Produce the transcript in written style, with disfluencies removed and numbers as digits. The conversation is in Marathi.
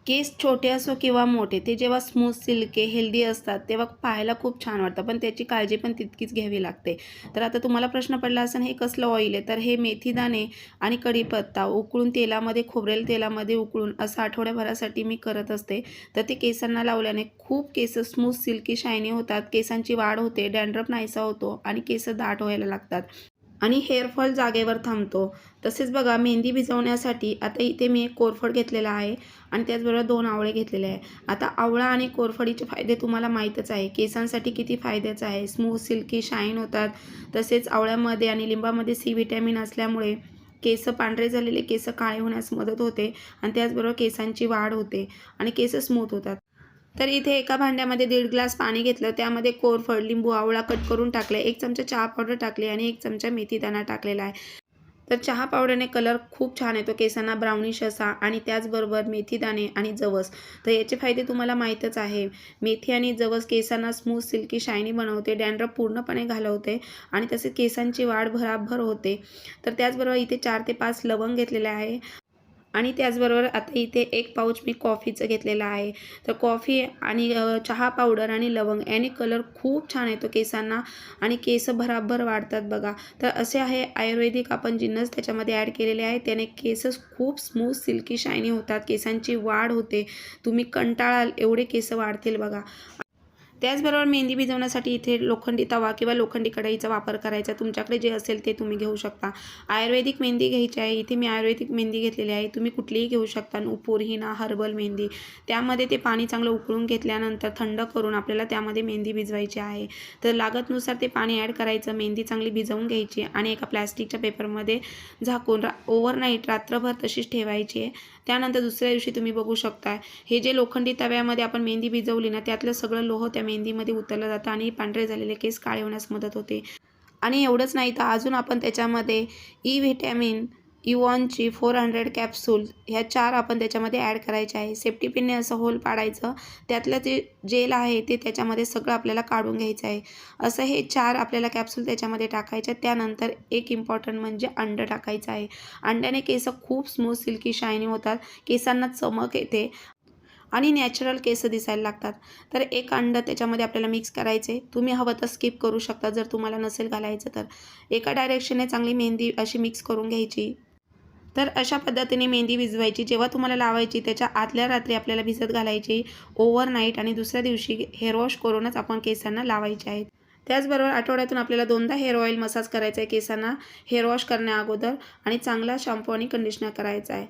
केस छोटे असो किंवा मोठे, ते जेव्हा स्मूथ सिल्की हेल्दी असतात तेव्हा पाहायला खूप छान वाटतं, पण त्याची काळजी पण तितकीच घ्यावी लागते. तर आता तुम्हाला प्रश्न पडला असेल हे कसलं ऑइल आहे, तर हे मेथी दाणे आणि कढीपत्ता उकळून तेलामध्ये, खोबरेल तेलामध्ये उकळून असं आठवड्याभरासाठी मी करत असते. तर ते केसांना लावल्याने खूप केस स्मूथ सिल्की शायनी होतात, केसांची वाढ होते, डॅन्ड्रफ नाहीसा होतो आणि केस दाट व्हायला लागतात आणि हेअरफॉल जागेवर थांबतो. तसेच बघा, मेहंदी भिजवण्यासाठी आता इथे मी एक कोरफड घेतलेला आहे आणि त्याचबरोबर 2 आवळे घेतलेले आहे. आता आवळा आणि कोरफडीचे फायदे तुम्हाला माहीतच आहे. केसांसाठी किती फायद्याचं आहे. स्मूथ सिल्की शाईन होतात. तसेच आवळ्यामध्ये आणि लिंबामध्ये सी व्हिटॅमिन असल्यामुळे केस पांढरे झालेले केस काळे होण्यास मदत होते आणि त्याचबरोबर केसांची वाढ होते आणि केस स्मूथ होतात. तर इथे एका भांड्यामध्ये 1.5 ग्लास पाणी घेतलं. त्यामध्ये कोरफड, लिंबू, आवळा कट करून टाकले. 1 चमचा चहा पावडर टाकली आणि 1 चमचा मेथीदाणा टाकलेला आहे. तर चहा पावडरने कलर खूप छान येतो केसांना, ब्राउनिश असा. आणि त्याचबरोबर मेथीदाणे आणि जवस. तर याचे फायदे तुम्हाला माहीतच आहे. मेथी आणि जवस केसांना स्मूथ, सिल्की, शायनी बनवते, डॅन्ड्रफ पूर्णपणे घालवते आणि तसेच केसांची वाढ भराभर होते. तर त्याचबरोबर इथे 4 ते 5 लवंग घेतलेले आहे. आणि त्याचबरोबर आता इथे 1 पाऊच मी कॉफीचं घेतलेलं आहे. तर कॉफी आणि चहा पावडर आणि लवंग याने कलर खूप छान येतो केसांना आणि केस भराभर वाढतात बघा. तर असे आहे आयुर्वेदिक आपण जिन्नस त्याच्यामध्ये ॲड केलेले आहे. त्याने केस खूप स्मूथ, सिल्की, शायनी होतात. केसांची वाढ होते. तुम्ही कंटाळाल एवढे केस वाढतील बघा. त्याचबरोबर मेहंदी भिजवण्यासाठी इथे लोखंडी तवा किंवा लोखंडी कढईचा वापर करायचा. तुमच्याकडे जे असेल ते तुम्ही घेऊ शकता. आयुर्वेदिक मेहंदी घ्यायची आहे. इथे मी आयुर्वेदिक मेहंदी घेतलेली आहे. तुम्ही कुठलीही घेऊ शकता. नुपूर, हिना, हर्बल मेहंदी. त्यामध्ये ते पाणी चांगलं उकळून घेतल्यानंतर थंड करून आपल्याला त्यामध्ये मेहंदी भिजवायची आहे. तर लागतनुसार ते पाणी ॲड करायचं. मेहंदी चांगली भिजवून घ्यायची आणि एका प्लॅस्टिकच्या पेपरमध्ये झाकून ओव्हरनाईट रात्रभर तशीच ठेवायची आहे. त्यानंतर दुसऱ्या दिवशी तुम्ही बघू शकता, हे जे लोखंडी तव्यामध्ये आपण मेहंदी भिजवली ना, त्यातलं सगळं लोह त्या मेहंदीमध्ये उतरलं जातं आणि पांढरे झालेले केस काळे होण्यास मदत होते. आणि एवढंच नाही तर अजून आपण त्याच्यामध्ये ई व्हिटॅमिन इवॉनची 400 कॅप्सूल ह्या 4 आपण त्याच्यामध्ये ॲड करायच्या आहे. सेफ्टी पिनने असं होल पाडायचं. त्यातलं जे जेल आहे ते त्याच्यामध्ये सगळं आपल्याला काढून घ्यायचं आहे. असं हे 4 आपल्याला कॅप्सूल त्याच्यामध्ये टाकायच्या. त्यानंतर एक इम्पॉर्टंट म्हणजे अंडं टाकायचं आहे. अंड्याने केस खूप स्मूथ, सिल्की, शायनी होतात. केसांना चमक येते आणि नॅचरल केस दिसायला लागतात. तर एक अंडं त्याच्यामध्ये आपल्याला मिक्स करायचे. तुम्ही हवं तर स्किप करू शकता जर तुम्हाला नसेल घालायचं तर. एका डायरेक्शनने चांगली मेहंदी अशी मिक्स करून घ्यायची. तर अशा पद्धतीने मेहंदी भिजवायची. जेव्हा तुम्हाला लावायची त्याच्या आदल्या रात्री आपल्याला भिजत घालायची ओव्हरनाईट आणि दुसऱ्या दिवशी हेअर वॉश करूनच आपण केसांना लावायचे आहेत. त्याचबरोबर आठवड्यातून आपल्याला 2दा हेअर ऑइल मसाज करायचा आहे केसांना हेअर वॉश करण्याअगोदर आणि चांगला शॅम्पू आणि कंडिशनर करायचा आहे.